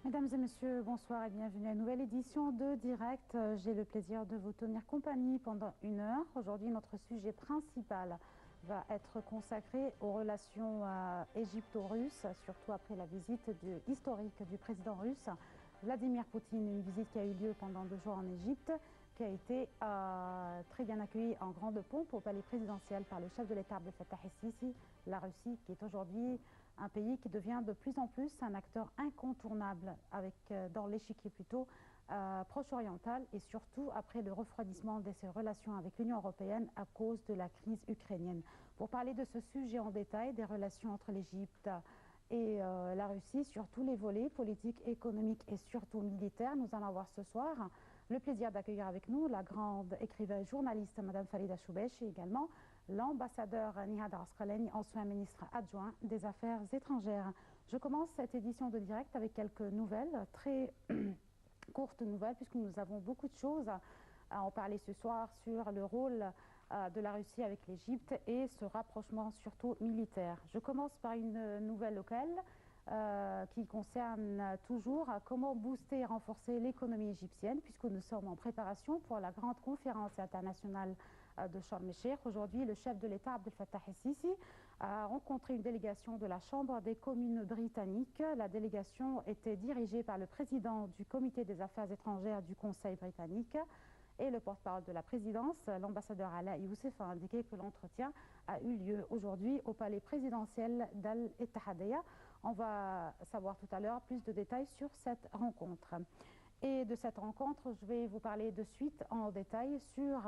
Mesdames et messieurs, bonsoir et bienvenue à une nouvelle édition de Direct. J'ai le plaisir de vous tenir compagnie pendant une heure. Aujourd'hui, notre sujet principal va être consacré aux relations égypto-russes, surtout après la visite historique du président russe Vladimir Poutine, une visite qui a eu lieu pendant 2 jours en Égypte, qui a été très bien accueillie en grande pompe au palais présidentiel par le chef de l'État Abdel Fattah el-Sisi, la Russie, qui est aujourd'hui un pays qui devient de plus en plus un acteur incontournable dans l'échiquier plutôt proche-oriental et surtout après le refroidissement de ses relations avec l'Union européenne à cause de la crise ukrainienne. Pour parler de ce sujet en détail, des relations entre l'Égypte et la Russie sur tous les volets politiques, économiques et surtout militaires, nous allons avoir ce soir le plaisir d'accueillir avec nous la grande écrivaine journaliste Madame Farida Choubeche et également l'ambassadeur Nihad Asqalani, ancien ministre adjoint des Affaires étrangères. Je commence cette édition de Direct avec quelques nouvelles, très courtes nouvelles, puisque nous avons beaucoup de choses à en parler ce soir sur le rôle de la Russie avec l'Égypte et ce rapprochement surtout militaire. Je commence par une nouvelle locale qui concerne toujours comment booster et renforcer l'économie égyptienne, puisque nous sommes en préparation pour la grande conférence internationale de Sharm el-Sheikh. Aujourd'hui, le chef de l'État, Abdel Fattah el-Sisi, a rencontré une délégation de la Chambre des communes britanniques. La délégation était dirigée par le président du comité des affaires étrangères du Conseil britannique et le porte-parole de la présidence, l'ambassadeur Ala Youssef, a indiqué que l'entretien a eu lieu aujourd'hui au palais présidentiel d'Al-Ittihadiyya. On va savoir tout à l'heure plus de détails sur cette rencontre. Et de cette rencontre, je vais vous parler de suite en détail sur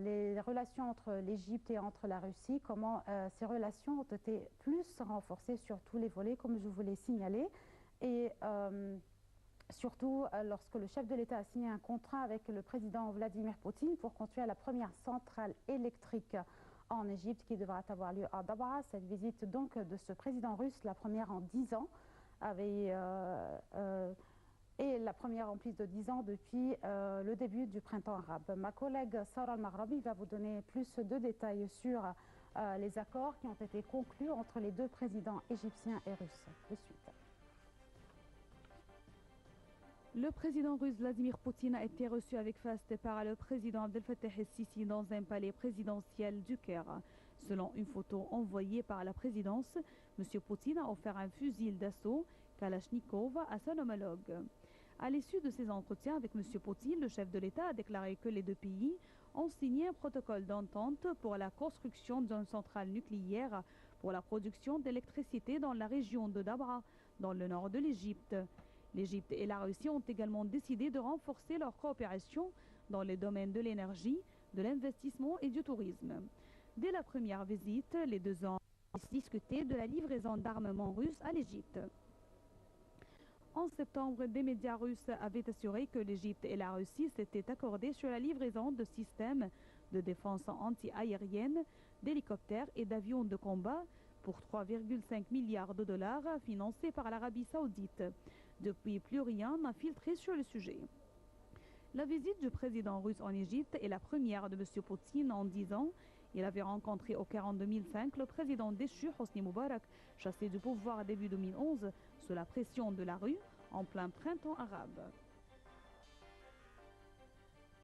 les relations entre l'Égypte et entre la Russie, comment ces relations ont été plus renforcées sur tous les volets, comme je vous l'ai signalé. Et surtout lorsque le chef de l'État a signé un contrat avec le président Vladimir Poutine pour construire la première centrale électrique en Égypte qui devra avoir lieu à Dabra. Cette visite donc de ce président russe, la première en 10 ans, et la première en plus de 10 ans depuis le début du printemps arabe. Ma collègue Sarah Al-Maghrabi va vous donner plus de détails sur les accords qui ont été conclus entre les deux présidents égyptiens et russes. De suite. Le président russe Vladimir Poutine a été reçu avec faste par le président Abdel Fattah el-Sisi dans un palais présidentiel du Caire. Selon une photo envoyée par la présidence, M. Poutine a offert un fusil d'assaut Kalachnikov à son homologue. À l'issue de ces entretiens avec M. Poutine, le chef de l'État a déclaré que les deux pays ont signé un protocole d'entente pour la construction d'une centrale nucléaire pour la production d'électricité dans la région de Dabra, dans le nord de l'Égypte. L'Égypte et la Russie ont également décidé de renforcer leur coopération dans les domaines de l'énergie, de l'investissement et du tourisme. Dès la première visite, les deux ont discuté de la livraison d'armements russes à l'Égypte. En septembre, des médias russes avaient assuré que l'Égypte et la Russie s'étaient accordés sur la livraison de systèmes de défense anti-aérienne, d'hélicoptères et d'avions de combat pour 3,5 milliards de dollars financés par l'Arabie saoudite. Depuis, plus rien n'a filtré sur le sujet. La visite du président russe en Égypte est la première de M. Poutine en 10 ans. Il avait rencontré au Caire en 2005 le président déchu Hosni Moubarak, chassé du pouvoir début 2011 sous la pression de la rue en plein printemps arabe.